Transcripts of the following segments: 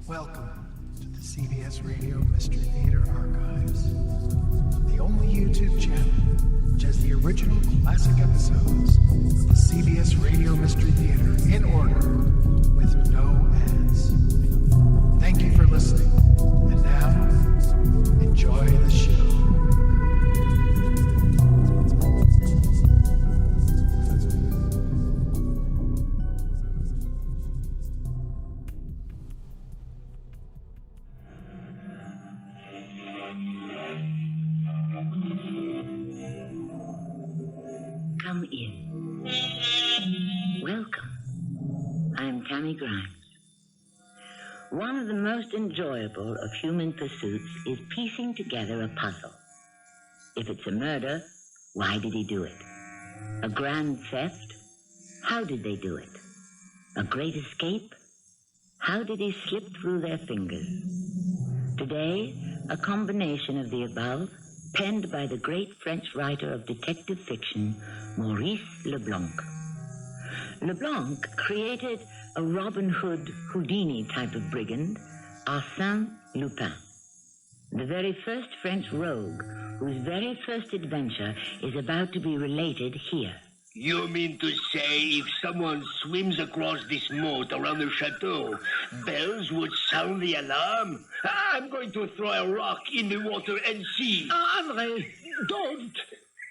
Welcome to the CBS Radio Mystery Theater Archives, the only YouTube channel which has the original classic episodes of the CBS Radio Mystery Theater in order with no ads. Thank you for listening, and now, enjoy the show. Come in. Welcome. I'm Tammy Grimes. One of the most enjoyable of human pursuits is piecing together a puzzle. If it's a murder, why did he do it? A grand theft? How did they do it? A great escape? How did he slip through their fingers? Today, a combination of the above, penned by the great French writer of detective fiction, Maurice Leblanc. Leblanc created a Robin Hood Houdini type of brigand, Arsène Lupin, the very first French rogue whose very first adventure is about to be related here. You mean to say if someone swims across this moat around the chateau, bells would sound the alarm? I'm going to throw a rock in the water and see. André, don't.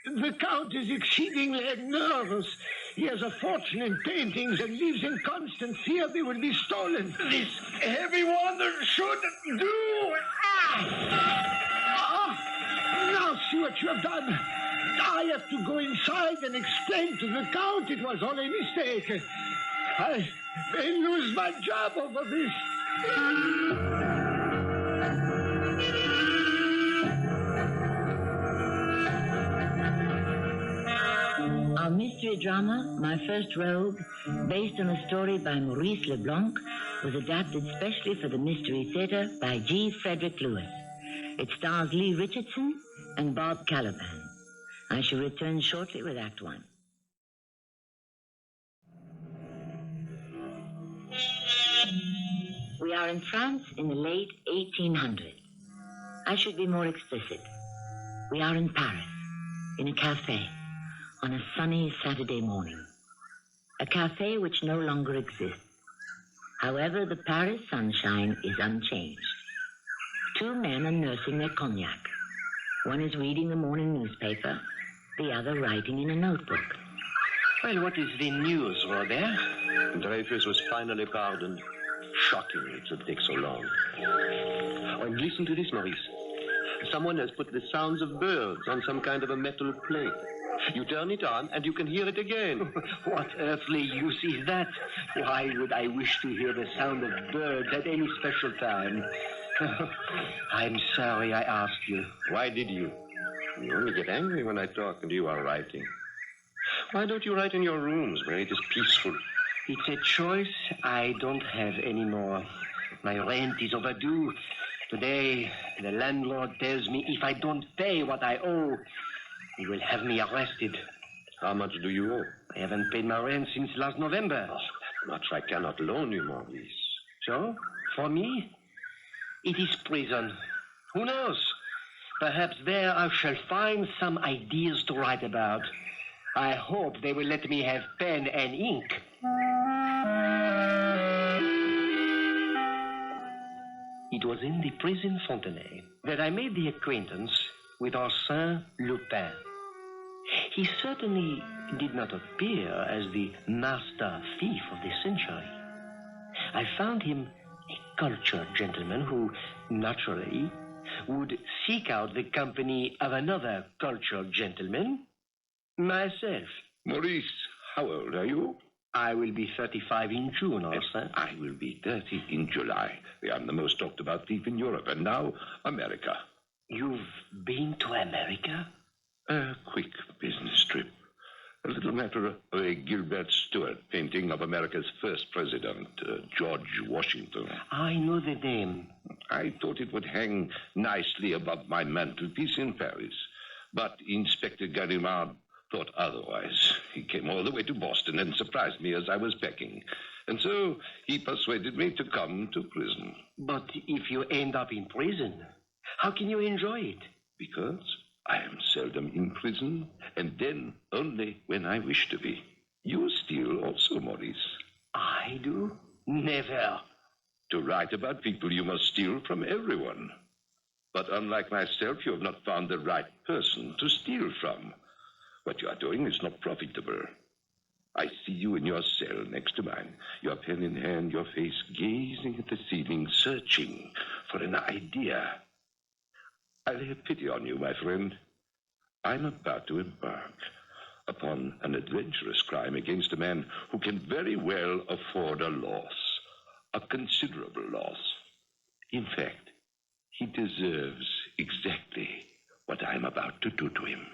The Count is exceedingly nervous. He has a fortune in paintings and lives in constant fear they will be stolen. This heavy water should do. Now see what you have done. I have to go inside and explain to the Count it was all a mistake. I may lose my job over this. Our mystery drama, My First Rogue, based on a story by Maurice Leblanc, was adapted specially for the Mystery Theater by G. Frederick Lewis. It stars Lee Richardson and Bob Kaliban. I shall return shortly with Act One. We are in France in the late 1800s. I should be more explicit. We are in Paris, in a cafe, on a sunny Saturday morning. A cafe which no longer exists. However, the Paris sunshine is unchanged. Two men are nursing their cognac. One is reading the morning newspaper, the other writing in a notebook. Well, what is the news, Robert? Dreyfus was finally pardoned. Shocking it should take so long. Oh, and listen to this, Maurice. Someone has put the sounds of birds on some kind of a metal plate. You turn it on, and you can hear it again. What earthly use is that? Why would I wish to hear the sound of birds at any special time? I'm sorry I asked you. Why did you? You only get angry when I talk and you are writing. Why don't you write in your rooms where it is peaceful? It's a choice I don't have anymore. My rent is overdue. Today, the landlord tells me if I don't pay what I owe, he will have me arrested. How much do you owe? I haven't paid my rent since last November. Oh, that much I cannot loan you, Maurice. So, for me, it is prison. Who knows? Perhaps there I shall find some ideas to write about. I hope they will let me have pen and ink. It was in the prison Fontenay that I made the acquaintance with Arsène Lupin. He certainly did not appear as the master thief of the century. I found him a cultured gentleman who, naturally, would seek out the company of another cultured gentleman, myself. Maurice, how old are you? I will be 35 in June, Arsène. I will be 30 in July. I am the most talked about thief in Europe, and now America. You've been to America? A quick business trip. A little matter of a Gilbert Stuart painting of America's first president, George Washington. I know the name. I thought it would hang nicely above my mantelpiece in Paris. But Inspector Gallimard thought otherwise. He came all the way to Boston and surprised me as I was packing. And so he persuaded me to come to prison. But if you end up in prison, how can you enjoy it? Because I am seldom in prison, and then only when I wish to be. You steal also, Maurice. I do? Never. To write about people, you must steal from everyone. But unlike myself, you have not found the right person to steal from. What you are doing is not profitable. I see you in your cell next to mine, your pen in hand, your face gazing at the ceiling, searching for an idea. I'll have pity on you, my friend. I'm about to embark upon an adventurous crime against a man who can very well afford a loss, a considerable loss. In fact, he deserves exactly what I'm about to do to him.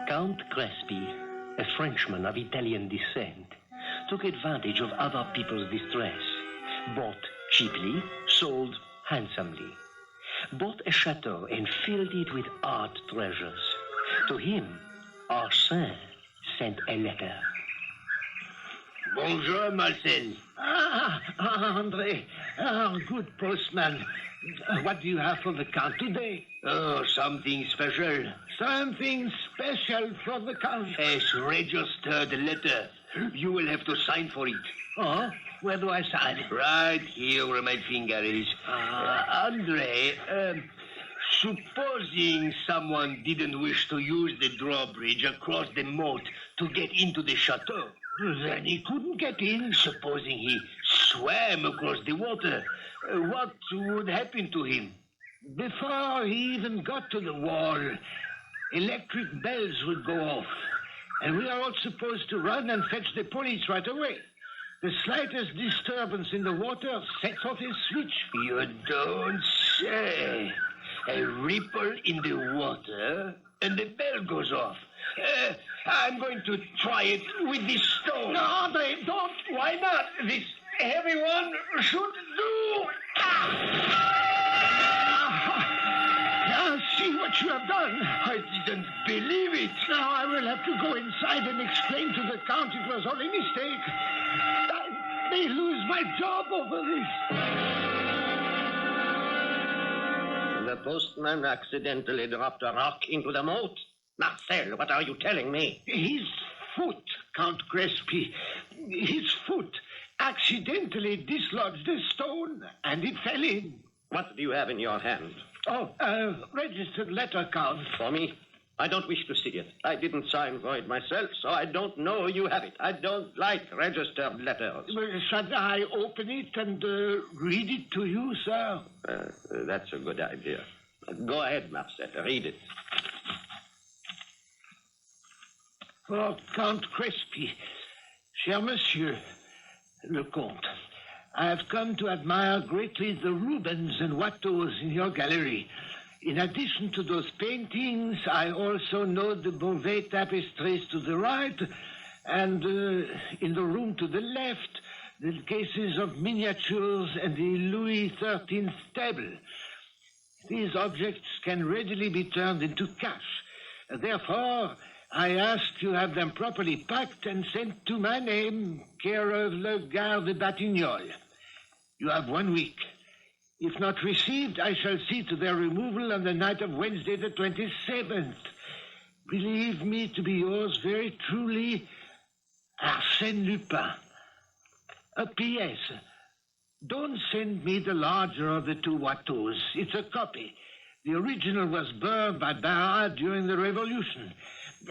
Count Crespi, a Frenchman of Italian descent, took advantage of other people's distress, bought cheaply, sold handsomely, bought a chateau and filled it with art treasures. To him, Arsène sent a letter. Bonjour, Marcel. André. Good postman. What do you have for the Count today? Oh, something special. Something special for the Count. Yes, registered letter. You will have to sign for it. Oh, where do I sign? Right here where my finger is. Andre, supposing someone didn't wish to use the drawbridge across the moat to get into the chateau. Then he couldn't get in. Supposing he swam across the water, what would happen to him? Before he even got to the wall, electric bells would go off. And we are all supposed to run and fetch the police right away. The slightest disturbance in the water sets off his switch. You don't say. A ripple in the water, and the bell goes off. I'm going to try it with this stone. No, Andre, don't. Why not? This heavy one should do. Now see what you have done. I didn't believe it. Now I will have to go inside and explain to the Count it was all a mistake. I may lose my job over this. The postman accidentally dropped a rock into the moat. Marcel, what are you telling me? His foot, Count Crespi, his foot accidentally dislodged a stone, and it fell in. What do you have in your hand? Oh, a registered letter, Count. For me? I don't wish to see it. I didn't sign for it myself, so I don't know you have it. I don't like registered letters. Well, shall I open it and read it to you, sir? That's a good idea. Go ahead, Marcel. Read it. For Count Crespi, cher Monsieur, le Comte, I have come to admire greatly the Rubens and Watteaus in your gallery. In addition to those paintings, I also know the Beauvais tapestries to the right, and in the room to the left, the cases of miniatures and the Louis XIII table. These objects can readily be turned into cash. Therefore, I ask to have them properly packed and sent to my name, care of Le Gare de Batignolles. You have 1 week. If not received, I shall see to their removal on the night of Wednesday the 27th. Believe me to be yours very truly, Arsène Lupin. A P.S. Don't send me the larger of the two Watteaus. It's a copy. The original was burned by Barras during the Revolution.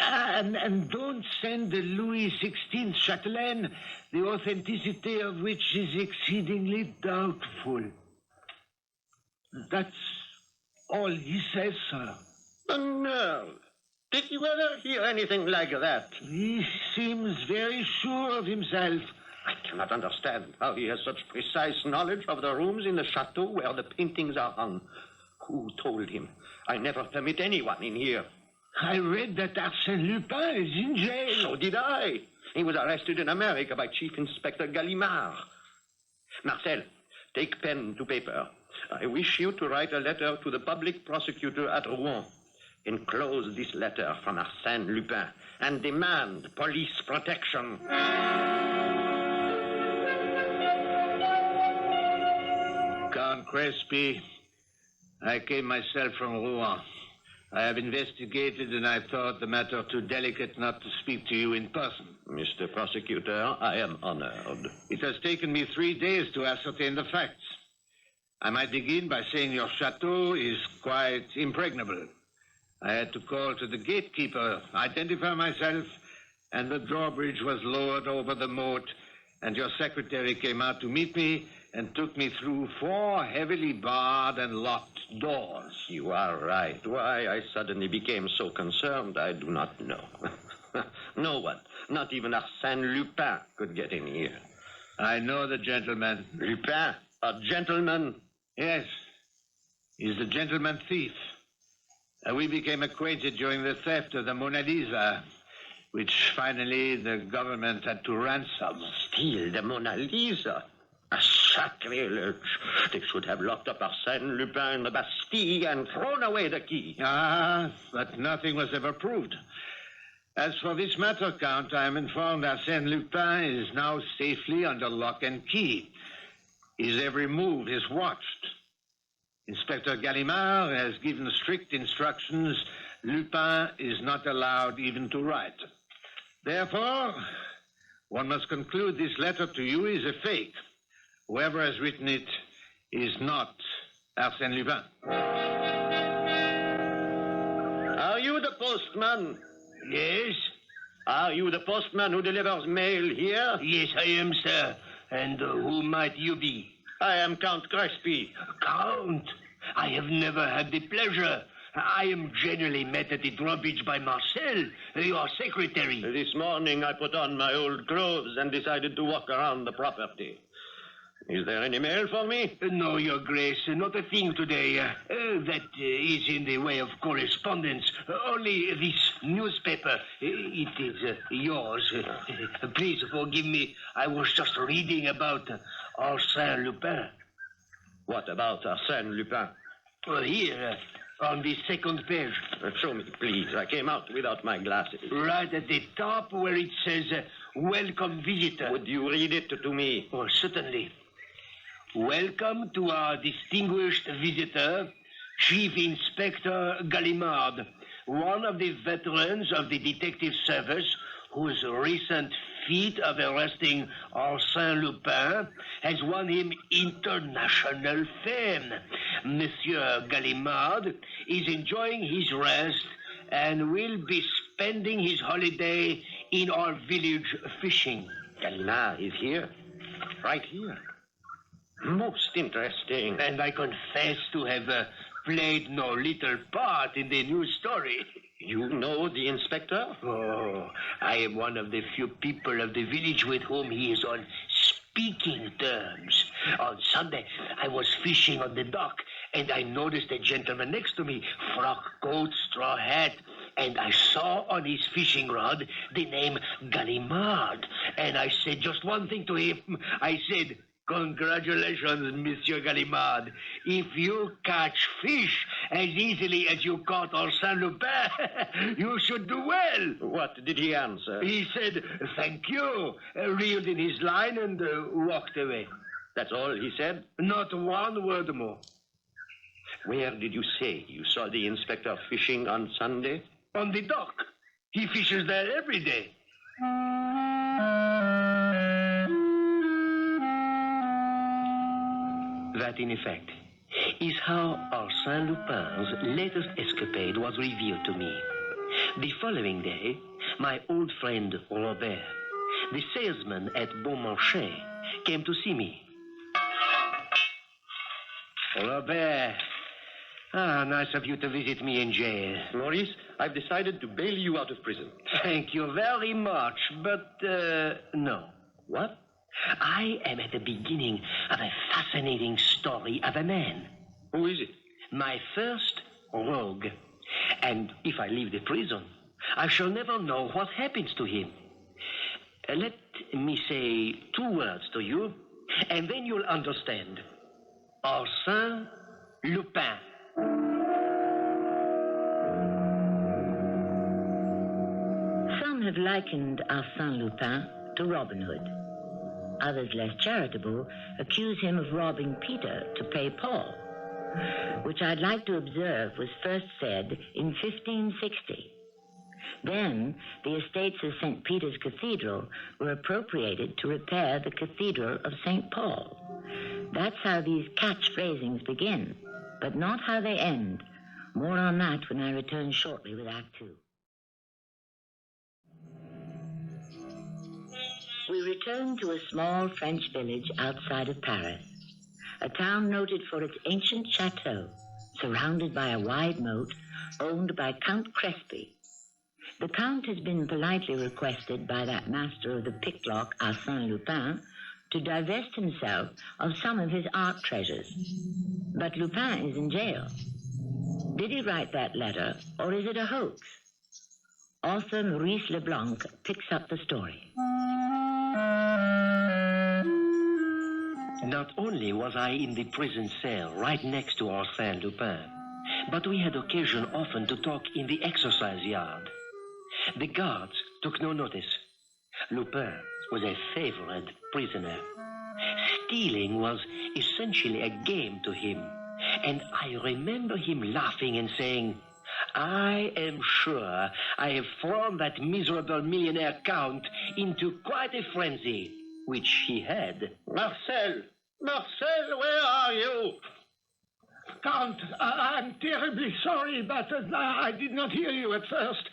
And don't send the Louis XVI Chatelaine, the authenticity of which is exceedingly doubtful. That's all he says, sir. The nerve! Did you ever hear anything like that? He seems very sure of himself. I cannot understand how he has such precise knowledge of the rooms in the chateau where the paintings are hung. Who told him? I never permit anyone in here. I read that Arsène Lupin is in jail. So did I. He was arrested in America by Chief Inspector Gallimard. Marcel, take pen to paper. I wish you to write a letter to the public prosecutor at Rouen. enclose this letter from Arsène Lupin and demand police protection. Count Crespi, I came myself from Rouen. I have investigated, and I thought the matter too delicate not to speak to you in person. Mr. Prosecutor, I am honored. It has taken me 3 days to ascertain the facts. I might begin by saying your chateau is quite impregnable. I had to call to the gatekeeper, identify myself, and the drawbridge was lowered over the moat, and your secretary came out to meet me and took me through 4 heavily barred and locked doors. You are right. Why I suddenly became so concerned, I do not know. No one, not even Arsène Lupin, could get in here. I know the gentleman. Lupin? A gentleman? Yes. He's the gentleman thief. We became acquainted during the theft of the Mona Lisa, which finally the government had to ransom. Steal the Mona Lisa? A sacrilege. They should have locked up Arsène Lupin in the Bastille and thrown away the key. Ah, but nothing was ever proved. As for this matter, Count, I am informed Arsène Lupin is now safely under lock and key. His every move is watched. Inspector Gallimard has given strict instructions. Lupin is not allowed even to write. Therefore, one must conclude this letter to you is a fake. Whoever has written it is not Arsène Lupin. Are you the postman? Yes? Are you the postman who delivers mail here? Yes, I am, sir. And who might you be? I am Count Crespi. Count, I have never had the pleasure. I am generally met at the drawbridge by Marcel, your secretary. This morning I put on my old clothes and decided to walk around the property. Is there any mail for me? No, Your Grace, not a thing today. That is in the way of correspondence. Only this newspaper. It is yours. Please forgive me. I was just reading about Arsène Lupin. What about Arsène Lupin? Here, on the second page. Show me, please. I came out without my glasses. Right at the top where it says, welcome visitor. Would you read it to me? Oh, certainly. Welcome to our distinguished visitor, Chief Inspector Gallimard, one of the veterans of the detective service whose recent feat of arresting Arsène Lupin has won him international fame. Monsieur Gallimard is enjoying his rest and will be spending his holiday in our village fishing. Gallimard is here. Right here. Most interesting. And I confess to have played no little part in the new story. You know the inspector? Oh, I am one of the few people of the village with whom he is on speaking terms. On Sunday, I was fishing on the dock, and I noticed a gentleman next to me, frock coat, straw hat, and I saw on his fishing rod the name Gallimard. And I said just one thing to him. I said, congratulations, Monsieur Gallimard. If you catch fish as easily as you caught Arsène Lupin, you should do well. What did he answer? He said, thank you, reeled in his line and walked away. That's all he said? Not one word more. Where did you say you saw the inspector fishing on Sunday? On the dock. He fishes there every day. That, in effect, is how Arsène Lupin's latest escapade was revealed to me. The following day, my old friend Robert, the salesman at Beaumarchais, came to see me. Robert, nice of you to visit me in jail. Maurice, I've decided to bail you out of prison. Thank you very much, but, no. What? I am at the beginning of a fascinating story of a man. Who is it? My first rogue. And if I leave the prison, I shall never know what happens to him. Let me say 2 words to you, and then you'll understand. Arsène Lupin. have likened Arsène Lupin to Robin Hood. Others less charitable accuse him of robbing Peter to pay Paul, which I'd like to observe was first said in 1560. Then, the estates of St. Peter's Cathedral were appropriated to repair the Cathedral of St. Paul. That's how these catchphrasings begin, but not how they end. More on that when I return shortly with Act Two. We return to a small French village outside of Paris, a town noted for its ancient chateau, surrounded by a wide moat, owned by Count Crespy. The Count has been politely requested by that master of the picklock, Arsène Lupin, to divest himself of some of his art treasures. But Lupin is in jail. Did he write that letter, or is it a hoax? Author Maurice Leblanc picks up the story. Not only was I in the prison cell right next to Arsène Lupin, but we had occasion often to talk in the exercise yard. The guards took no notice. Lupin was a favorite prisoner. Stealing was essentially a game to him, and I remember him laughing and saying, "I am sure I have thrown that miserable millionaire Count into quite a frenzy," which he had. Marcel, where are you? Count, I'm terribly sorry, but I did not hear you at first.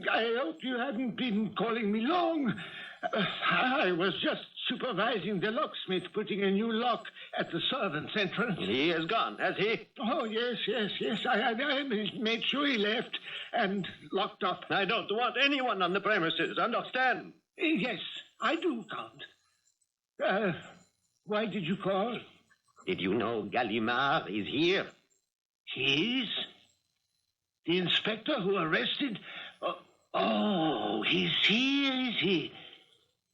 I hope you hadn't been calling me long. I was just supervising the locksmith putting a new lock at the servants' entrance. He has gone, has he? Oh, yes. I made sure he left and locked up. I don't want anyone on the premises, understand? Yes, I do, Count. Why did you call? Did you know Gallimard is here? He is? The inspector who arrested? Oh, he's here, is he?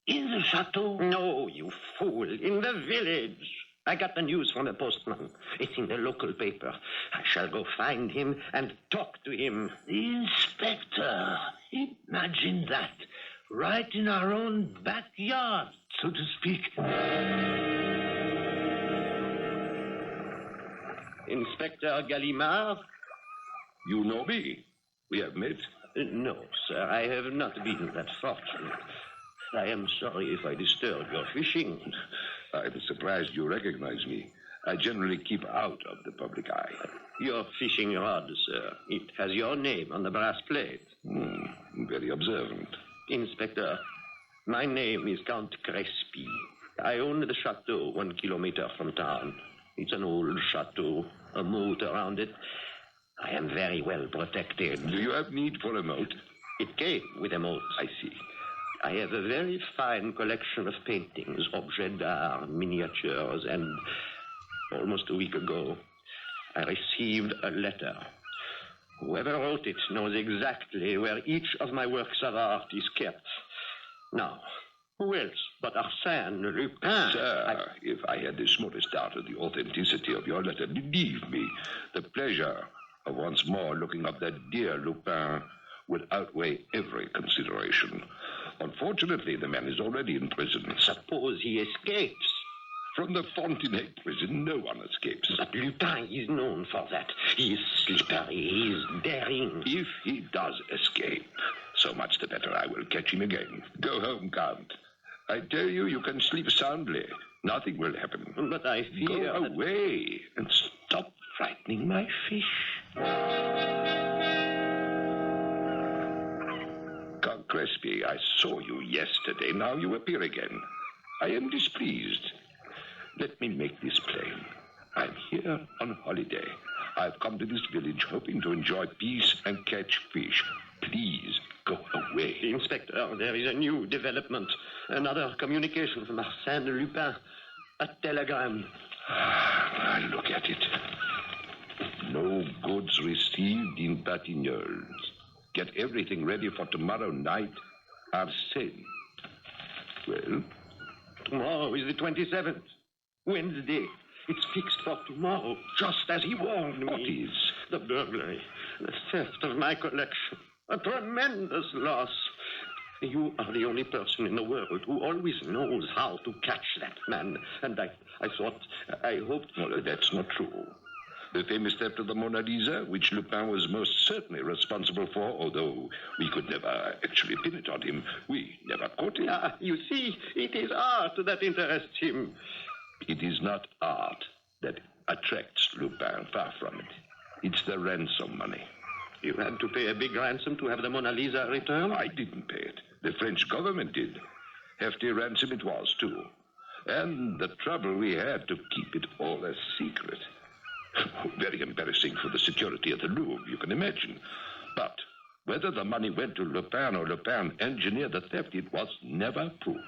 In the chateau? No, you fool, in the village. I got the news from the postman. It's in the local paper. I shall go find him and talk to him. The inspector. Imagine that. Right in our own backyard, so to speak. Inspector Gallimard? You know me. We have met. No, sir, I have not been that fortunate. I am sorry if I disturb your fishing. I'm surprised you recognize me. I generally keep out of the public eye. Your fishing rod, sir. It has your name on the brass plate. Very observant. Inspector, my name is Count Crespy. I own the chateau 1 kilometer from town. It's an old chateau, a moat around it. I am very well protected. Do you have need for a moat? It came with a moat. I see. I have a very fine collection of paintings, objets d'art, miniatures, and almost a week ago, I received a letter. Whoever wrote it knows exactly where each of my works of art is kept. Now, who else but Arsène Lupin? Sir, if I had the smallest doubt of the authenticity of your letter, believe me, the pleasure of once more looking up that dear Lupin would outweigh every consideration. Unfortunately, the man is already in prison. Suppose he escapes. From the Fontenay prison, no one escapes. But Lupin is known for that. He is slippery, he is daring. If he does escape, so much the better. I will catch him again. Go home, Count. I tell you, you can sleep soundly. Nothing will happen. But I fear... Go away and stop frightening my fish. Count Crespy, I saw you yesterday. Now you appear again. I am displeased. Let me make this plain. I'm here on holiday. I've come to this village hoping to enjoy peace and catch fish. Please, go away. Inspector, there is a new development. Another communication from Arsène Lupin. A telegram. I'll look at it. No goods received in Batignolles. Get everything ready for tomorrow night. Arsène. Well? Tomorrow is the 27th. Wednesday. It's fixed for tomorrow, just as he warned me. What is? The burglary. The theft of my collection. A tremendous loss. You are the only person in the world who always knows how to catch that man. And I hoped... Well, that's not true. The famous theft of the Mona Lisa, which Lupin was most certainly responsible for, although we could never actually pin it on him, we never caught him. You see, it is art that interests him. It is not art that attracts Lupin, far from it. It's the ransom money. You had to pay a big ransom to have the Mona Lisa returned? I didn't pay it. The French government did. Hefty ransom it was, too. And the trouble we had to keep it all a secret. Very embarrassing for the security of the Louvre, you can imagine. But whether the money went to Lupin or Lupin engineered the theft, it was never proved.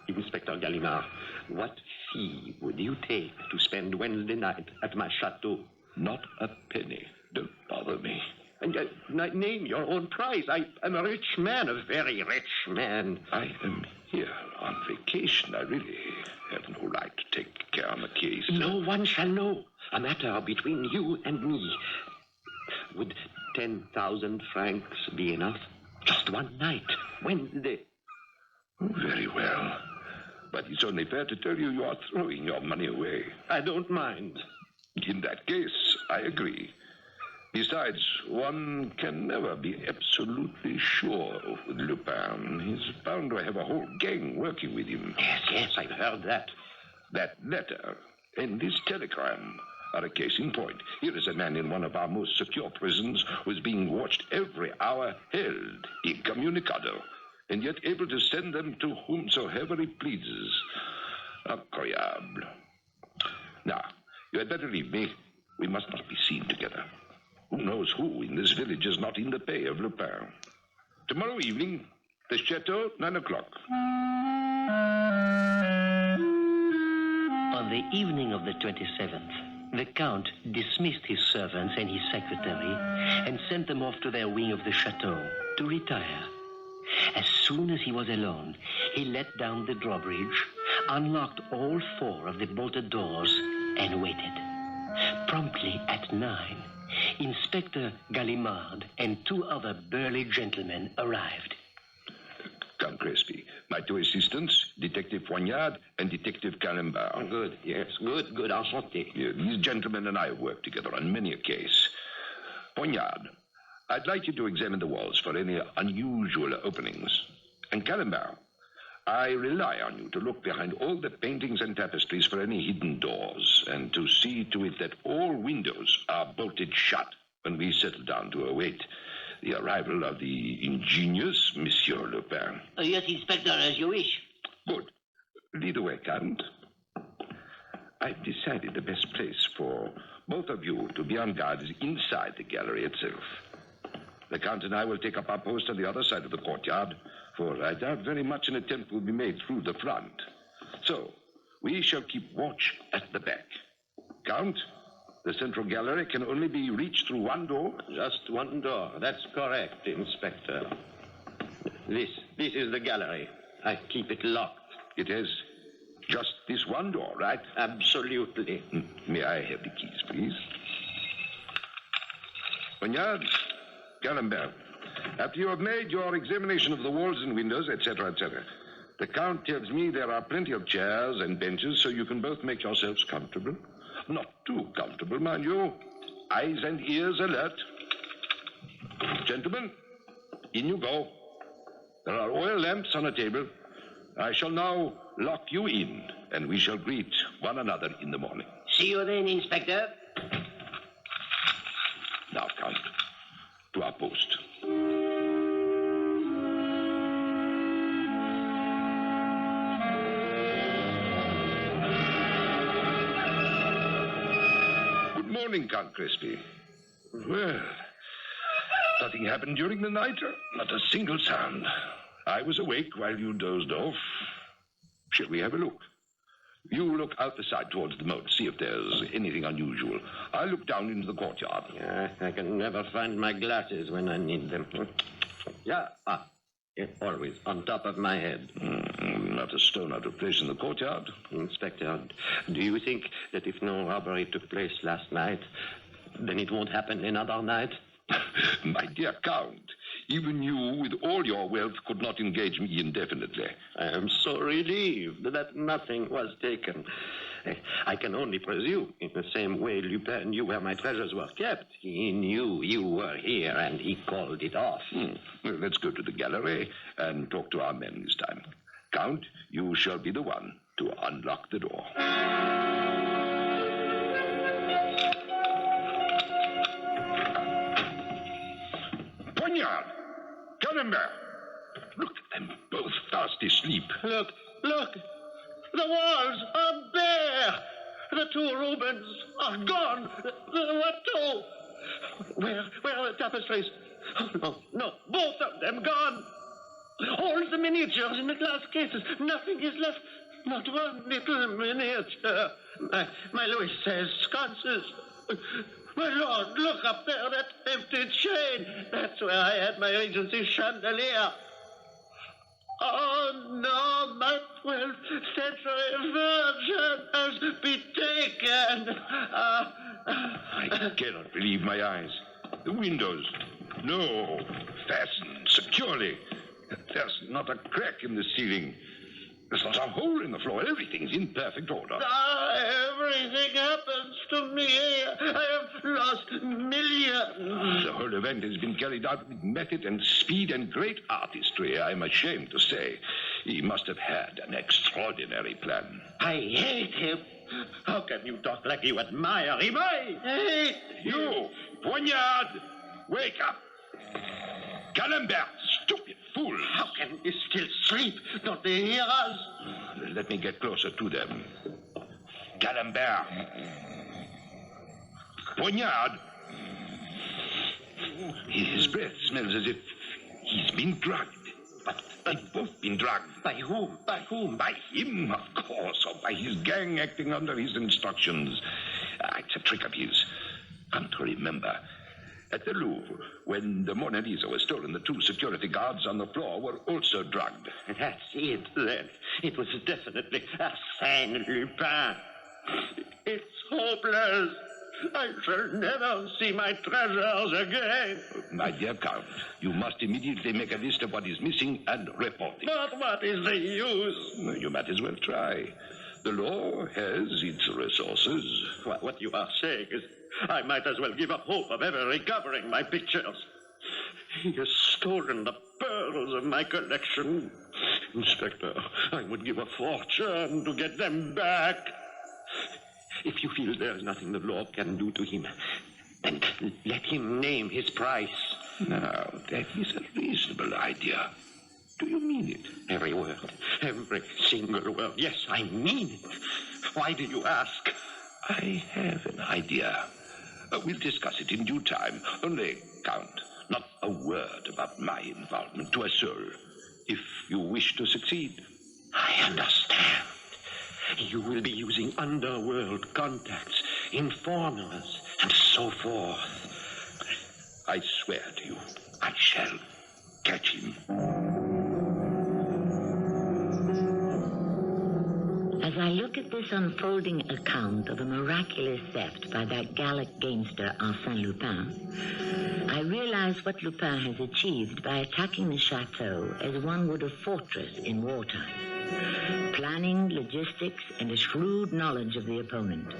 Inspector Gallimard, what fee would you take to spend Wednesday night at my chateau? Not a penny. Don't bother me. And name your own price. I am a rich man, a very rich man. I am here on vacation. I really have no right to take care of the case. No one shall know. A matter between you and me. Would 10,000 francs be enough? Just one night, Wednesday. Oh, very well. But it's only fair to tell you are throwing your money away. I don't mind. In that case, I agree. Besides, one can never be absolutely sure with Lupin. He's bound to have a whole gang working with him. Yes, I've heard that. That letter and this telegram are a case in point. Here is a man in one of our most secure prisons who is being watched every hour, held incommunicado, and yet able to send them to whomsoever he pleases. Incroyable. Now, you had better leave me. We must not be seen together. Who knows who in this village is not in the pay of Lupin? Tomorrow evening, the chateau, 9 o'clock. On the evening of the 27th, the Count dismissed his servants and his secretary and sent them off to their wing of the chateau to retire. As soon as he was alone, he let down the drawbridge, unlocked all 4 of the bolted doors, and waited. Promptly at 9, Inspector Gallimard and 2 other burly gentlemen arrived. Count Crespi, my 2 assistants, Detective Poignard and Detective Kaliban. Good, yes, good, enchanté. Yeah, these gentlemen and I have worked together on many a case. Poignard, I'd like you to examine the walls for any unusual openings. And Kaliban, I rely on you to look behind all the paintings and tapestries for any hidden doors, and to see to it that all windows are bolted shut when we settle down to await the arrival of the ingenious Monsieur Lupin. Yes, Inspector, as you wish. Good. Lead the way, Count. I've decided the best place for both of you to be on guard is inside the gallery itself. The Count and I will take up our post on the other side of the courtyard, for I doubt very much an attempt will be made through the front. So, we shall keep watch at the back. Count, the central gallery can only be reached through one door. Just one door. That's correct, Inspector. This is the gallery. I keep it locked. It has just this one door, right? Absolutely. May I have the keys, please? Poignard, Gallimard, after you have made your examination of the walls and windows, etc., etc., the Count tells me there are plenty of chairs and benches so you can both make yourselves comfortable. Not too comfortable, mind you. Eyes and ears alert. Gentlemen, in you go. There are oil lamps on a table. I shall now lock you in, and we shall greet one another in the morning. See you then, Inspector. Now, Count, to our post. Good morning, Count Crespi. Well, nothing happened during the night. Not a single sound. I was awake while you dozed off. Shall we have a look? You look out the side towards the moat, see if there's anything unusual. I'll look down into the courtyard. I can never find my glasses when I need them. Yeah, always on top of my head. Not a stone out of place in the courtyard. Inspector, do you think that if no robbery took place last night, then it won't happen another night? My dear Count, Even you, with all your wealth, could not engage me indefinitely. I am so relieved that nothing was taken. I can only presume, in the same way Lupin knew where my treasures were kept. He knew you were here, and he called it off. Well, let's go to the gallery and talk to our men this time. Count, you shall be the one to unlock the door. Poignard! Camembert! Look at them, both fast asleep. Look! The walls are bare! The 2 Rubens are gone! What two? Where are the tapestries? Oh, no, both of them gone! All the miniatures in the glass cases. Nothing is left. Not one little miniature. My Louis says sconces. My Lord, look up there, that empty chain. That's where I had my Regency chandelier. Oh, no, my 12th century virgin has been taken. I cannot believe my eyes. The windows, no, fastened securely. There's not a crack in the ceiling. There's not a hole in the floor. Everything's in perfect order. Everything happens to me. I have lost millions. The whole event has been carried out with method and speed and great artistry, I'm ashamed to say. He must have had an extraordinary plan. I hate him. How can you talk like you admire him? I hate You, Poignard, wake up. Camembert, stupid fool. How can we still sleep? Don't they hear us? Let me get closer to them. Camembert. Poignard. His breath smells as if he's been drugged. But they've both been drugged. By whom? By whom? By him, of course, or by his gang acting under his instructions. It's a trick of his. Come to remember, at the Louvre, when the Mona Lisa was stolen, the 2 security guards on the floor were also drugged. That's it, then. It was definitely Arsène Lupin. It's hopeless. I shall never see my treasures again. My dear Count, you must immediately make a list of what is missing and report it. But what is the use? You might as well try. The law has its resources. What you are saying is I might as well give up hope of ever recovering my pictures. He has stolen the pearls of my collection. Inspector, I would give a fortune to get them back. If you feel there is nothing the law can do to him, then let him name his price. Now, that is a reasonable idea. Do you mean it? Every word. Every single word. Yes, I mean it. Why do you ask? I have an idea. We'll discuss it in due time. Only, Count, not a word about my involvement to a soul. If you wish to succeed. I understand. You will be using underworld contacts, informers, and so forth. I swear to you, I shall catch him. As I look at this unfolding account of a miraculous theft by that Gallic gamester Arsène Lupin, I realize what Lupin has achieved by attacking the chateau as one would a fortress in wartime. Planning, logistics, and a shrewd knowledge of the opponent.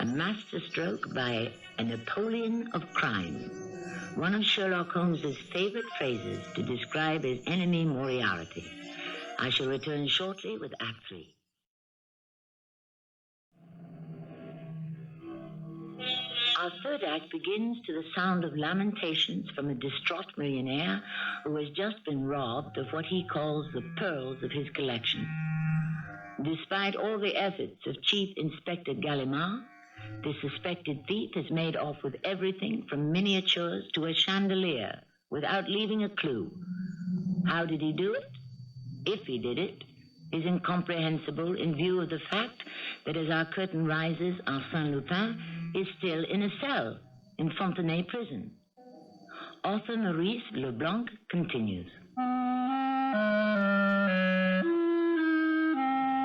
A masterstroke by a Napoleon of crime. One of Sherlock Holmes's favorite phrases to describe his enemy Moriarty. I shall return shortly with Act 3. Our third act begins to the sound of lamentations from a distraught millionaire who has just been robbed of what he calls the pearls of his collection. Despite all the efforts of Chief Inspector Gallimard, the suspected thief has made off with everything from miniatures to a chandelier without leaving a clue. How did he do it? If he did it, is incomprehensible in view of the fact that as our curtain rises, Arsène Lupin is still in a cell in Fontenay prison. Author Maurice Leblanc continues.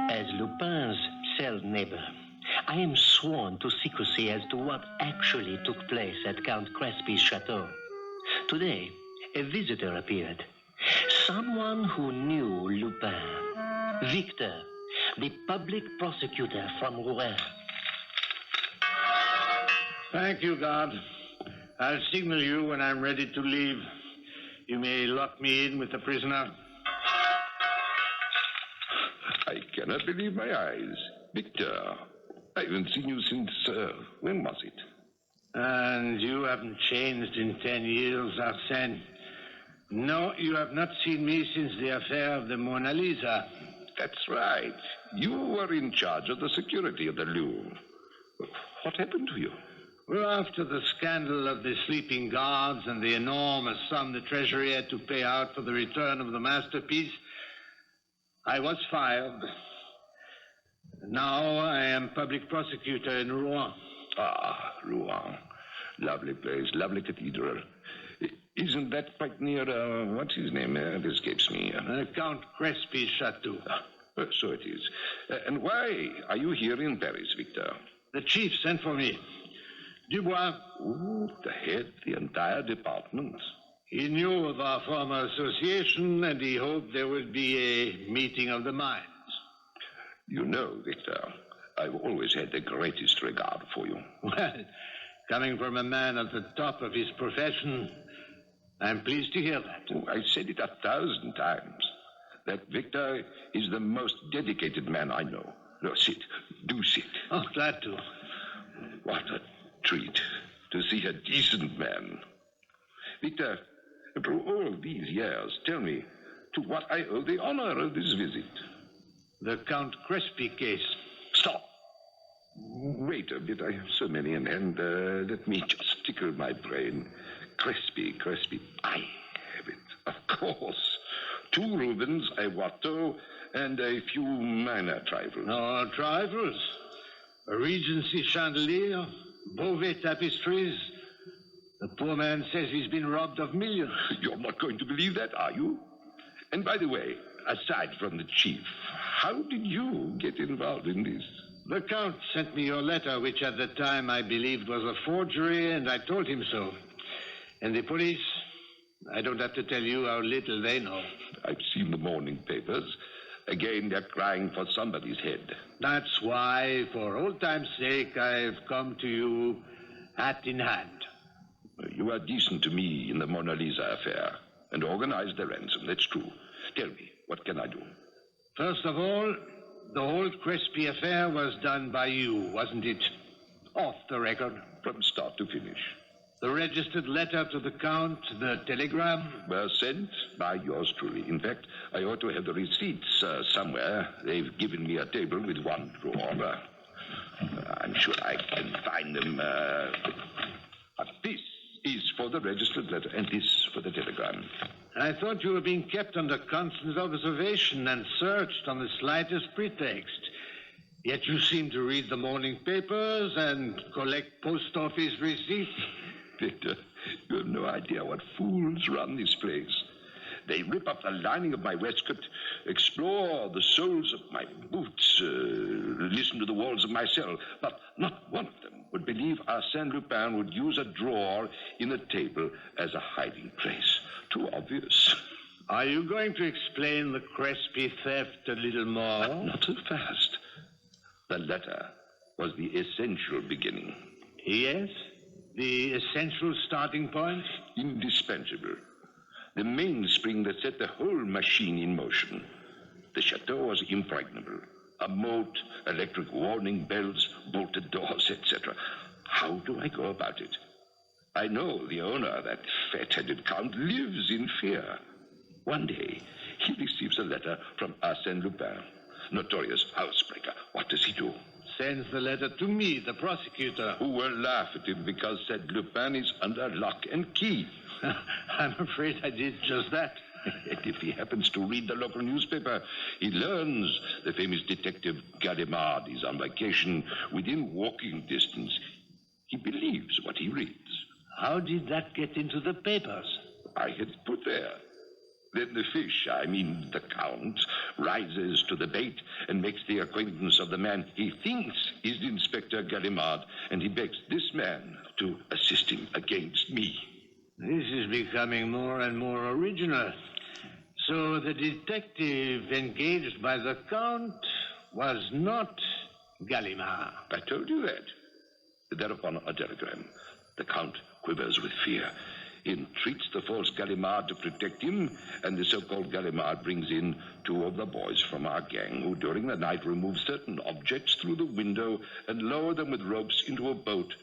As Lupin's cell neighbor, I am sworn to secrecy as to what actually took place at Count Crespi's chateau. Today, a visitor appeared. Someone who knew Lupin. Victor, the public prosecutor from Rouen. Thank you, guard. I'll signal you when I'm ready to leave. You may lock me in with the prisoner. I cannot believe my eyes. Victor, I haven't seen you since, when was it? And you haven't changed in 10 years, Arsène. No, you have not seen me since the affair of the Mona Lisa. That's right. You were in charge of the security of the Louvre. What happened to you? Well, after the scandal of the sleeping guards and the enormous sum the Treasury had to pay out for the return of the masterpiece, I was fired. Now I am public prosecutor in Rouen. Ah, Rouen. Lovely place, lovely cathedral. Isn't that quite near, what's his name? It escapes me. Count Crespi's chateau. So it is. And why are you here in Paris, Victor? The chief sent for me. Dubois. Ooh, the head, the entire department. He knew of our former association, and he hoped there would be a meeting of the minds. You know, Victor, I've always had the greatest regard for you. Well, coming from a man at the top of his profession, I'm pleased to hear that. Oh, I said it 1,000 times. That Victor is the most dedicated man I know. No, sit. Do sit. Oh, glad to. What a treat to see a decent man. Victor, after all these years, tell me, to what I owe the honor of this visit. The Count Crespi case. Stop. Wait a bit. I have so many in hand. Let me just tickle my brain. Crespi. I have it. Of course. 2 Rubens, a Watteau, and a few minor trifles. No trifles. A Regency chandelier, Beauvais tapestries. The poor man says he's been robbed of millions. You're not going to believe that, are you? And by the way, aside from the chief, how did you get involved in this? The Count sent me your letter, which at the time I believed was a forgery, and I told him so. And the police, I don't have to tell you how little they know. I've seen the morning papers. Again, they're crying for somebody's head. That's why, for old time's sake, I've come to you hat in hand. You are decent to me in the Mona Lisa affair and organized the ransom. That's true. Tell me, what can I do? First of all, the whole Crespi affair was done by you, wasn't it? Off the record. From start to finish. The registered letter to the Count, the telegram? Were sent by yours truly. In fact, I ought to have the receipts somewhere. They've given me a table with one drawer. I'm sure I can find them. This is for the registered letter, and this for the telegram. I thought you were being kept under constant observation and searched on the slightest pretext. Yet you seem to read the morning papers and collect post office receipts. Victor, you have no idea what fools run this place. They rip up the lining of my waistcoat, explore the soles of my boots, listen to the walls of my cell, but not one of them would believe Arsène Lupin would use a drawer in a table as a hiding place. Too obvious. Are you going to explain the Crespi theft a little more? Not so fast. The letter was the essential beginning. Yes? The essential starting point? Indispensable. The mainspring that set the whole machine in motion. The chateau was impregnable. A moat, electric warning bells, bolted doors, etc. How do I go about it? I know the owner, that fat-headed count, lives in fear. One day, he receives a letter from Arsène Lupin. Notorious housebreaker. What does he do? Sends the letter to me, the prosecutor. Who will laugh at him because said Lupin is under lock and key. I'm afraid I did just that. And if he happens to read the local newspaper, he learns the famous detective Kaliban is on vacation within walking distance. He believes what he reads. How did that get into the papers? I had it put there. Then the fish, the Count, rises to the bait and makes the acquaintance of the man he thinks is Inspector Gallimard, and he begs this man to assist him against me. This is becoming more and more original. So the detective engaged by the Count was not Gallimard. I told you that. Thereupon a telegram. The Count quivers with fear. He entreats the false Gallimard to protect him, and the so-called Gallimard brings in 2 of the boys from our gang, who during the night remove certain objects through the window and lower them with ropes into a boat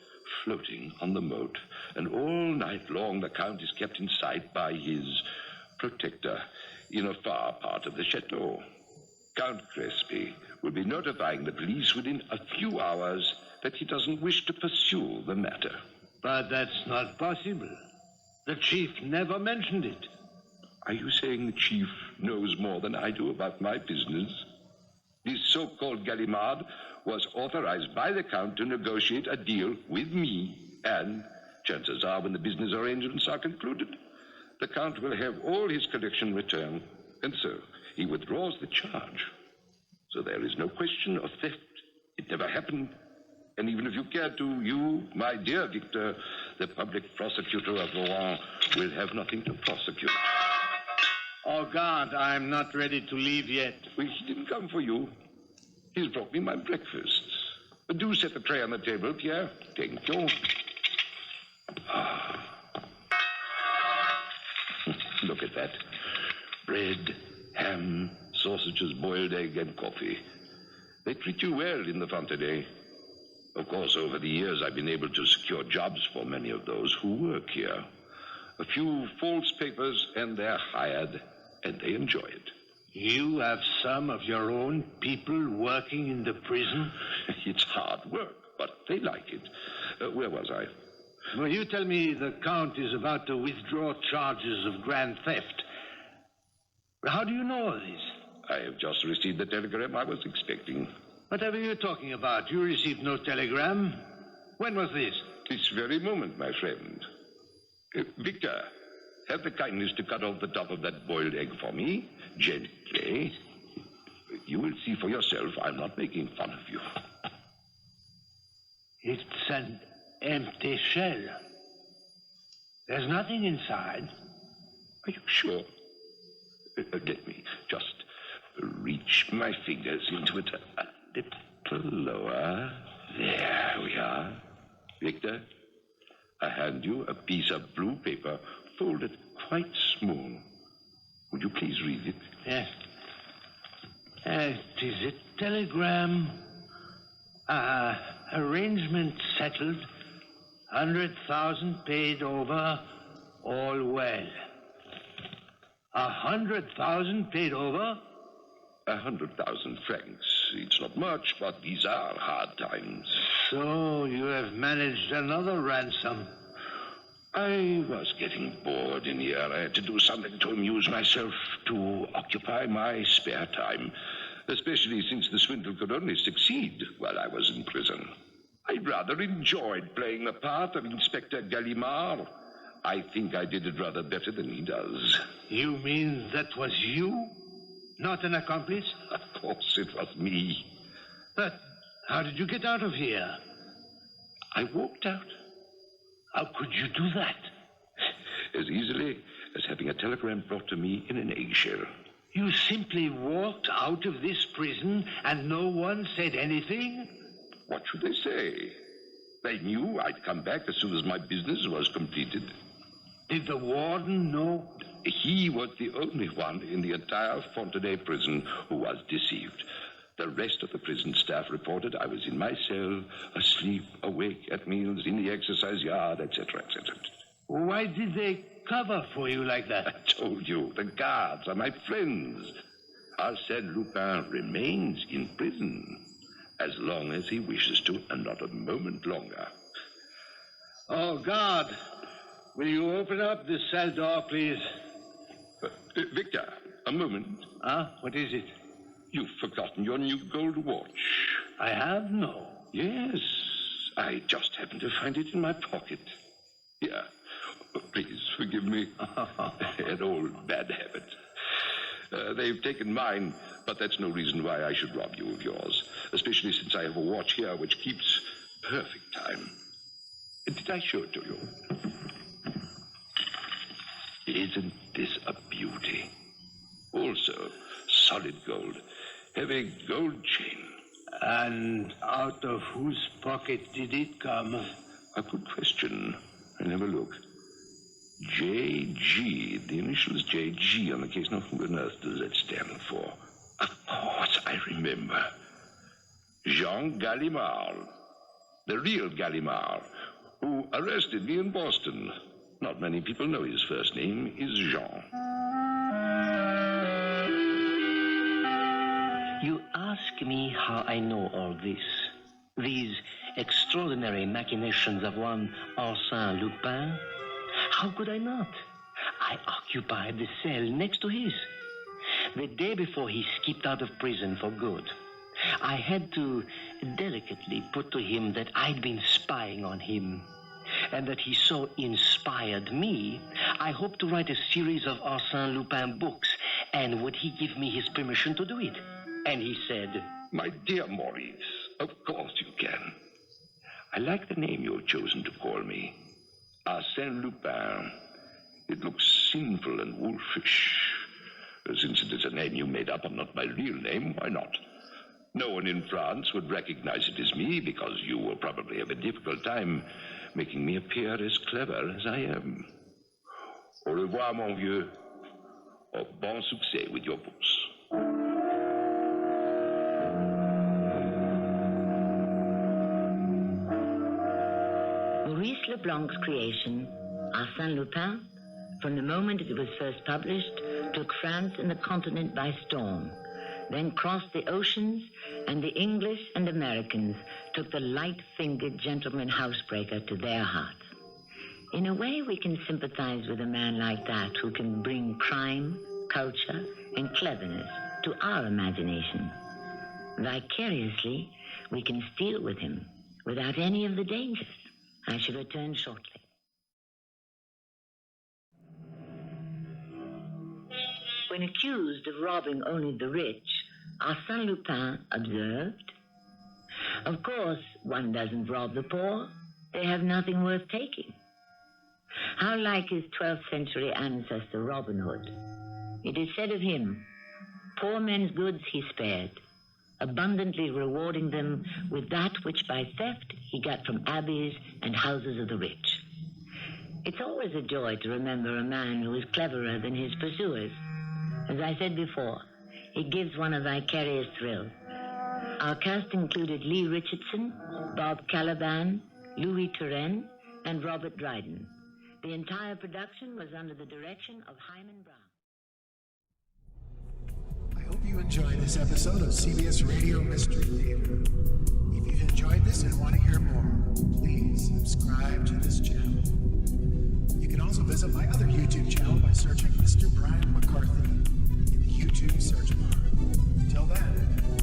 floating on the moat. And all night long the Count is kept in sight by his protector in a far part of the chateau. Count Crespi will be notifying the police within a few hours that he doesn't wish to pursue the matter. But that's not possible. The chief never mentioned it. Are you saying the chief knows more than I do about my business? This so-called Gallimard was authorized by the Count to negotiate a deal with me, and chances are when the business arrangements are concluded, the Count will have all his collection returned, and so he withdraws the charge. So there is no question of theft. It never happened. And even if you care to, you, my dear Victor, the public prosecutor of Rouen, will have nothing to prosecute. Oh, God, I'm not ready to leave yet. Well, he didn't come for you. He's brought me my breakfast. Do set the tray on the table, Pierre. Thank you. Look at that. Bread, ham, sausages, boiled egg, and coffee. They treat you well in the Fontenay. Of course, over the years, I've been able to secure jobs for many of those who work here. A few false papers, and they're hired, and they enjoy it. You have some of your own people working in the prison? It's hard work, but they like it. Where was I? Well, you tell me the Count is about to withdraw charges of grand theft. How do you know all this? I have just received the telegram I was expecting. Whatever you're talking about, you received no telegram. When was this? This very moment, my friend. Victor, have the kindness to cut off the top of that boiled egg for me, gently. You will see for yourself I'm not making fun of you. It's an empty shell. There's nothing inside. Are you sure? Let me just reach my fingers into it a little lower. There we are. Victor, I hand you a piece of blue paper folded quite small. Would you please read it? Yes. It is a telegram. Arrangement settled. 100,000 paid over. All well. 100,000 paid over? 100,000 francs. It's not much, but these are hard times. So you have managed another ransom. I was getting bored in here. I had to do something to amuse myself, to occupy my spare time, especially since the swindle could only succeed while I was in prison. I rather enjoyed playing the part of Inspector Gallimard. I think I did it rather better than he does. You mean that was you? Not an accomplice? Of course it was me. But how did you get out of here? I walked out. How could you do that? As easily as having a telegram brought to me in an eggshell. You simply walked out of this prison and no one said anything? What should they say? They knew I'd come back as soon as my business was completed. Did the warden know? He was the only one in the entire Fontenay prison who was deceived. The rest of the prison staff reported I was in my cell, asleep, awake, at meals, in the exercise yard, etc., etc. Why did they cover for you like that? I told you, the guards are my friends. Arsène Lupin remains in prison as long as he wishes to, and not a moment longer. Oh, God. Will you open up the cell door, please? Victor, a moment. What is it? You've forgotten your new gold watch. I have? No. Yes, I just happened to find it in my pocket. Here, please forgive me. An old bad habit. They've taken mine, but that's no reason why I should rob you of yours, especially since I have a watch here which keeps perfect time. Did I show it to you? Isn't this a beauty? Also, solid gold. Heavy gold chain. And out of whose pocket did it come? A good question. I'll have a look. J.G. The initials J.G. on the case. Now, who on earth does that stand for? Of course, I remember. Jean Gallimard. The real Gallimard, who arrested me in Boston. Not many people know his first name is Jean. You ask me how I know all this. These extraordinary machinations of one Arsène Lupin. How could I not? I occupied the cell next to his. The day before he skipped out of prison for good, I had to delicately put to him that I'd been spying on him, and that he so inspired me, I hoped to write a series of Arsène Lupin books, and would he give me his permission to do it? And he said, My dear Maurice, of course you can. I like the name you've chosen to call me. Arsène Lupin. It looks sinful and wolfish. Since it is a name you made up and not my real name, why not? No one in France would recognize it as me, because you will probably have a difficult time making me appear as clever as I am. Au revoir, mon vieux. Au bon succès with your books. Maurice Leblanc's creation, Arsène Lupin, from the moment it was first published, took France and the continent by storm, then crossed the oceans, and the English and Americans took the light-fingered gentleman housebreaker to their hearts. In a way, we can sympathize with a man like that who can bring crime, culture, and cleverness to our imagination. Vicariously, we can steal with him without any of the dangers. I shall return shortly. When accused of robbing only the rich, Arsène Lupin observed, "Of course, one doesn't rob the poor. They have nothing worth taking." How like his 12th century ancestor Robin Hood. It is said of him, poor men's goods he spared, abundantly rewarding them with that which by theft he got from abbeys and houses of the rich. It's always a joy to remember a man who is cleverer than his pursuers. As I said before, it gives one a vicarious thrill. Our cast included Lee Richardson, Bob Kaliban, Louis Turenne, and Robert Dryden. The entire production was under the direction of Hyman Brown. I hope you enjoyed this episode of CBS Radio Mystery Theater. If you've enjoyed this and want to hear more, please subscribe to this channel. You can also visit my other YouTube channel by searching Mr. Brian McCarthy in the YouTube search bar. Till then,